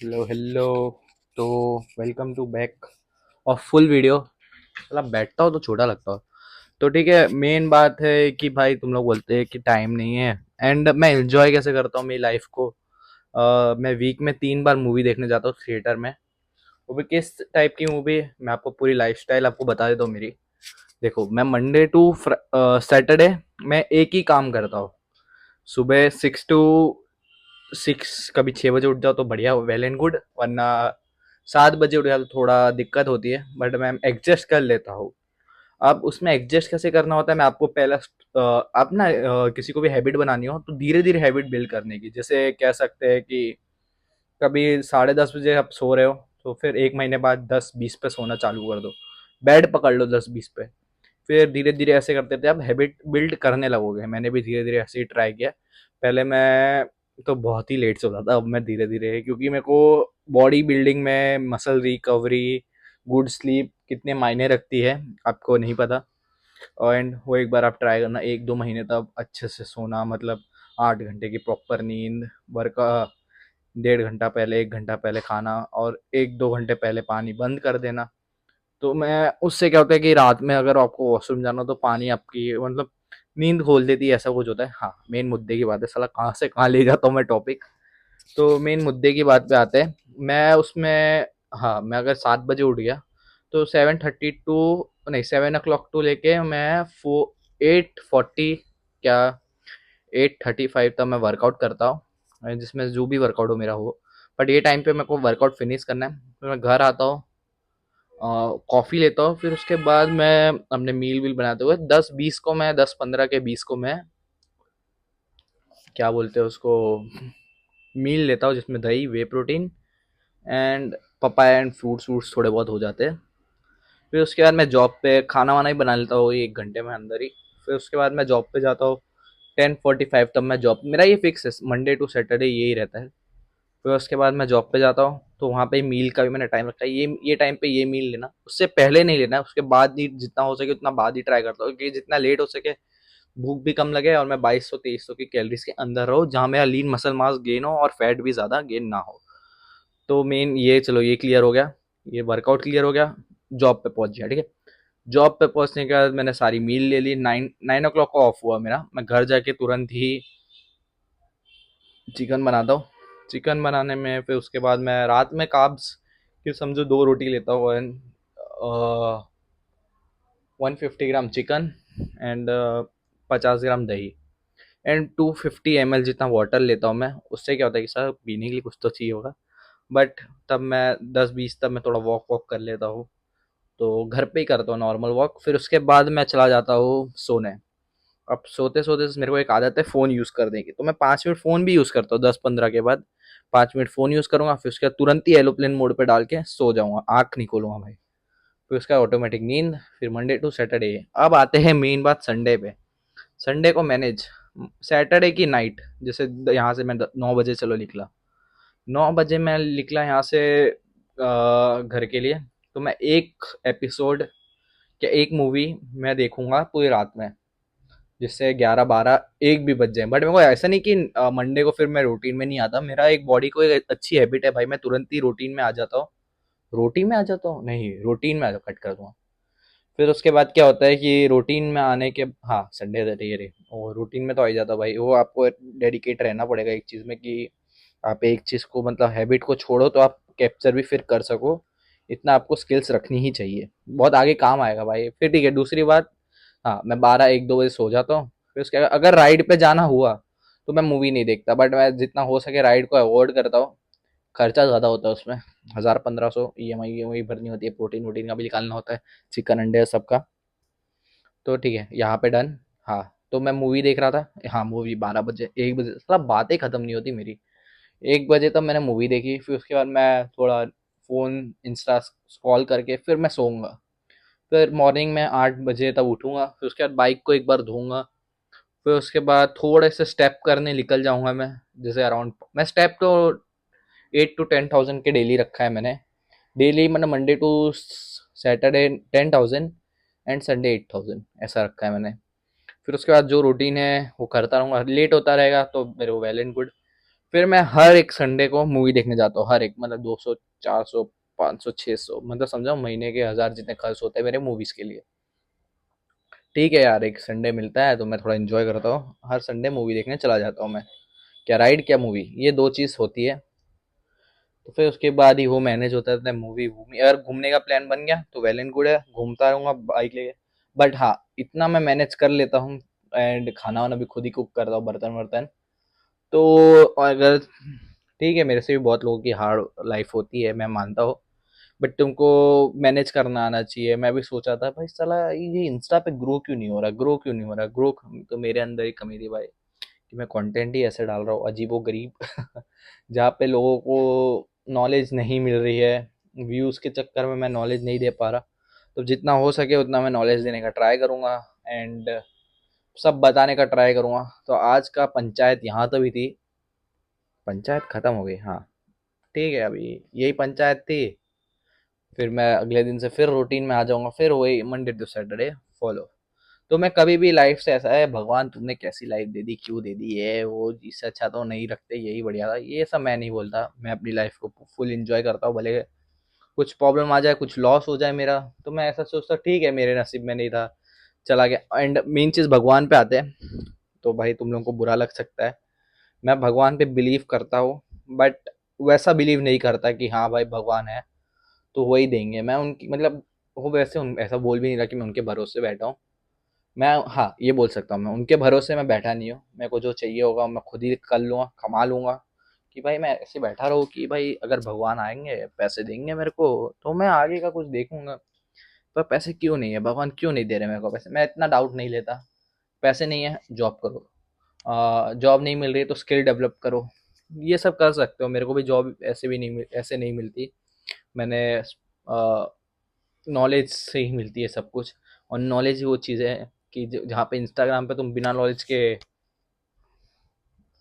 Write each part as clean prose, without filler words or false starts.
Hello hello. तो welcome to back और full video. मतलब बैठता हो तो छोटा लगता हो। तो ठीक है, मेन बात है कि भाई तुम लोग बोलते हैं कि टाइम नहीं है। एंड मैं एंजॉय कैसे करता हूँ मेरी लाइफ को। मैं वीक में 3 बार मूवी देखने जाता हूँ थिएटर में। वो भी किस टाइप की मूवी, मैं आपको पूरी लाइफस्टाइल आपको बता देता हूँ मेरी। देखो, मैं मंडे टू सैटरडे मैं एक ही काम करता हूँ। सुबह 6 to 6, कभी 6 बजे उठ जाओ तो बढ़िया, वेल एंड गुड। वरना 7 बजे उठ जाओ तो थोड़ा दिक्कत होती है, बट मैं एडजस्ट कर लेता हूँ। अब उसमें एडजस्ट कैसे करना होता है, मैं आपको पहला आप ना किसी को भी हैबिट बनानी हो तो धीरे धीरे हैबिट बिल्ड करने की। जैसे कह सकते हैं कि कभी 10:30 बजे आप सो रहे हो, तो फिर 1 महीने बाद 10-20 पे सोना चालू कर दो। बेड पकड़ लो 10-20 पे। फिर धीरे धीरे ऐसे करते थे आप हैबिट बिल्ड करने लगोगे। मैंने भी धीरे धीरे ऐसे ही ट्राई किया। पहले मैं तो बहुत ही लेट से होता था, अब मैं धीरे धीरे, क्योंकि मेरे को बॉडी बिल्डिंग में मसल रिकवरी, गुड स्लीप कितने मायने रखती है आपको नहीं पता। एंड वो एक बार आप ट्राई करना, 1-2 महीने तक अच्छे से सोना, मतलब 8 घंटे की प्रॉपर नींद, वर्क 1.5 घंटा पहले, 1 घंटा पहले खाना, और 1-2 घंटे पहले पानी बंद कर देना। तो मैं उससे क्या होता है कि रात में अगर आपको वॉशरूम जाना हो तो पानी आपकी मतलब नींद खोल देती है, ऐसा कुछ होता है। हाँ, मेन मुद्दे की बात है, साला कहाँ से कहाँ ले जाता हूँ मैं टॉपिक। तो मेन मुद्दे की बात पे आते हैं। मैं उसमें, हाँ, मैं अगर 7 बजे उठ गया तो 7:30 टू, नहीं, 7 o'clock टू लेके मैं 8:40, क्या 8:35 तक मैं वर्कआउट करता हूँ, जिसमें जो भी वर्कआउट हो मेरा हो। बट ये टाइम पे मेरे को वर्कआउट फिनिश करना है। फिर मैं घर आता हूँ, कॉफ़ी लेता हूँ। फिर उसके बाद मैं अपने मील वील बनाते हुए 10-20 को मैं 10-15 के 20 को मैं, क्या बोलते हैं उसको, मील लेता हूँ जिसमें दही, whey protein and papaya and fruits वूट्स थोड़े बहुत हो जाते हैं। फिर उसके बाद मैं जॉब पे खाना वाना ही बना लेता हूँ 1 घंटे में अंदर ही। फिर उसके बाद मैं जॉब पे जाता हूँ 10:45 तब। मैं जॉब, मेरा ये फिक्स है, मंडे टू सैटरडे यही रहता है। फिर उसके बाद मैं जॉब पे जाता हूँ तो वहाँ पे मील का भी मैंने टाइम रखा है। ये टाइम पे ये मील लेना, उससे पहले नहीं लेना है, उसके बाद ही जितना हो सके उतना बाद ही ट्राई करता हूँ, क्योंकि जितना लेट हो सके भूख भी कम लगे और मैं 2200-2300 की कैलोरीज के अंदर रहूँ, जहाँ मेरा लीन मसल मास गेन हो और फैट भी ज़्यादा गेन ना हो। तो मेन ये, चलो ये क्लियर हो गया, ये वर्कआउट क्लियर हो गया। जॉब पे पहुंच गया, ठीक है। जॉब पे पहुंचने के बाद मैंने सारी मील ले ली। 9 o'clock को ऑफ हुआ मेरा, मैं घर जाके तुरंत ही चिकन बनाता हूँ। चिकन बनाने में फिर उसके बाद मैं रात में काब्स, फिर समझो 2 रोटी लेता हूँ, एंड 150 ग्राम चिकन एंड 50 ग्राम दही एंड 250 ml जितना वाटर लेता हूँ मैं। उससे क्या होता है कि सर पीने के लिए कुछ तो चाहिए होगा। बट तब मैं 10-20 तब मैं थोड़ा वॉक वॉक कर लेता हूँ। तो घर पे ही करता हूँ नॉर्मल वॉक। फिर उसके बाद मैं चला जाता हूँ सोने। अब सोते सोते मेरे को एक आदत है फ़ोन यूज़ करने की, तो मैं 5 मिनट फ़ोन भी यूज़ करता हूँ। 10-15 के बाद 5 मिनट फ़ोन यूज़ करूँगा, फिर उसके बाद तुरंत ही एरोप्लेन मोड पे डाल के सो जाऊँगा, आँख नहीं खोलूँगा भाई। फिर उसका ऑटोमेटिक नींद। फिर मंडे टू सैटरडे। अब आते हैं मेन बात, संडे पे। संडे को मैनेज, सैटरडे की नाइट, जैसे यहाँ से मैं 9 बजे चलो निकला, 9 बजे मैं निकला यहाँ से घर के लिए, तो मैं एक एपिसोड या एक मूवी मैं देखूंगा पूरी रात में, जिससे 11-12-1 भी बज जाए। बट मेरे को ऐसा नहीं कि मंडे को फिर मैं रूटीन में नहीं आता। मेरा एक बॉडी को एक अच्छी हैबिट है भाई, मैं तुरंत ही रूटीन में आ जाता हूँ। रूटीन में आ जाता हूँ, नहीं, रूटीन में आ जाता, कट कर दूंगा। फिर उसके बाद क्या होता है कि रूटीन में आने के, हाँ, संडे ये रे, और रूटीन में तो आ ही जाता भाई। वो आपको डेडिकेट रहना पड़ेगा एक चीज़ में, कि आप एक चीज़ को, मतलब हैबिट को छोड़ो तो आप कैप्चर भी फिर कर सको। इतना आपको स्किल्स रखनी ही चाहिए, बहुत आगे काम आएगा भाई। फिर ठीक है, दूसरी बात, हाँ, मैं 12-1-2 बजे सो जाता हूँ। फिर उसके बाद अगर राइड पे जाना हुआ तो मैं मूवी नहीं देखता, बट मैं जितना हो सके राइड को अवॉइड करता हूँ। खर्चा ज़्यादा होता है उसमें, 1000-1500 ई एम आई भरनी होती है, प्रोटीन वोटीन का भी निकालना होता है, चिकन अंडे सबका। तो ठीक है, यहाँ पे डन। हाँ, तो मैं मूवी देख रहा था। हाँ, मूवी 12 बजे, 1 बजे, साला बातें खत्म नहीं होती मेरी। 1 बजे तक मैंने मूवी देखी। फिर उसके बाद मैं थोड़ा फ़ोन इंस्टा स्क्रॉल करके फिर मैं सोऊंगा। फिर मॉर्निंग में 8 बजे तब उठूंगा। फिर उसके बाद बाइक को एक बार धोऊंगा। फिर उसके बाद थोड़े से स्टेप करने निकल जाऊंगा मैं। जैसे अराउंड, मैं स्टेप तो 8 to 10,000 के डेली रखा है मैंने। डेली मतलब Monday to Saturday 10,000 and Sunday 8,000, ऐसा रखा है मैंने। फिर उसके बाद जो रूटीन है वो करता रहूँगा। लेट होता रहेगा तो मेरे को वेल एंड गुड। फिर मैं हर एक संडे को मूवी देखने जाता हूँ, हर एक, मतलब 200, 400, 500, 600, मतलब समझो महीने के 1000 जितने खर्च होते हैं मेरे मूवीज के लिए। ठीक है यार, एक संडे मिलता है तो मैं थोड़ा एंजॉय करता हूँ, हर संडे मूवी देखने चला जाता हूँ मैं। क्या राइड क्या मूवी, ये दो चीज होती है। तो फिर उसके बाद ही वो मैनेज होता है मूवी वूवी। अगर घूमने का प्लान बन गया तो वेल एंड गुड है, घूमता रहूंगा बाइक लेके। बट हाँ, इतना मैं मैनेज कर लेता हूँ। एंड खाना वाना भी खुद ही कुक करता हूँ, बर्तन वर्तन। तो अगर, ठीक है, मेरे से भी बहुत लोगों की हार्ड लाइफ होती है, मैं मानता हूँ। बट तुमको मैनेज करना आना चाहिए। मैं भी सोचा था भाई साला ये इंस्टा पे ग्रो क्यों नहीं हो रहा, ग्रो क्यों नहीं हो रहा, ग्रो। तो मेरे अंदर ही कमी थी भाई, कि मैं कंटेंट ही ऐसे डाल रहा हूँ अजीबो गरीब जहाँ पे लोगों को नॉलेज नहीं मिल रही है। व्यूज़ के चक्कर में मैं नॉलेज नहीं दे पा रहा। तो जितना हो सके उतना मैं नॉलेज देने का ट्राई करूँगा। एंड सब बताने का ट्राई करूँगा। तो आज का पंचायत यहाँ तो भी थी। पंचायत खत्म हो गई, हाँ। ठीक है, अभी यही पंचायत थी। फिर मैं अगले दिन से फिर रूटीन में आ जाऊंगा, फिर वही मंडे टू सैटरडे फॉलो। तो मैं कभी भी लाइफ से ऐसा है, भगवान तुमने कैसी लाइफ दे दी, क्यों दे दी है, वो इससे अच्छा तो नहीं रखते, यही बढ़िया था, ये सब मैं नहीं बोलता। मैं अपनी लाइफ को फुल इंजॉय करता हूँ, भले कुछ प्रॉब्लम आ जाए, कुछ लॉस हो जाए मेरा, तो मैं ऐसा सोचता ठीक है, मेरे नसीब में नहीं था, चला गया। एंड मेन चीज़ भगवान पे आते हैं। तो भाई तुम लोगों को बुरा लग सकता है, मैं भगवान पे बिलीव करता हूँ। बट वैसा बिलीव नहीं करता कि हाँ भाई भगवान है तो वही देंगे। मैं उनकी मतलब, वो वैसे ऐसा बोल भी नहीं रहा कि मैं उनके भरोसे बैठा हूँ। मैं हाँ ये बोल सकता हूँ, मैं उनके भरोसे में बैठा नहीं हूँ। मेरे को जो चाहिए होगा मैं खुद ही कर लूँगा, कमा लूँगा। कि भाई मैं ऐसे बैठा रहूँ कि भाई अगर भगवान आएंगे पैसे देंगे मेरे को तो मैं आगे का कुछ देखूंगा। पर पैसे क्यों नहीं है, भगवान क्यों नहीं दे रहे मेरे को पैसे, मैं इतना डाउट नहीं लेता। पैसे नहीं है, जॉब करो। जॉब नहीं मिल रही है तो स्किल डेवलप करो। ये सब कर सकते हो। मेरे को भी जॉब ऐसे भी नहीं ऐसे नहीं मिलती। मैंने नॉलेज से ही मिलती है सब कुछ। और नॉलेज ही वो चीज़ है कि जहाँ पे इंस्टाग्राम पे तुम बिना नॉलेज के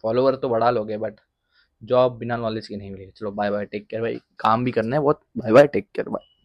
फॉलोवर तो बढ़ा लोगे, बट जॉब बिना नॉलेज के नहीं मिलेगी। चलो बाय बाय, टेक केयर भाई, काम भी करना है बहुत। Bye bye, take care, bye.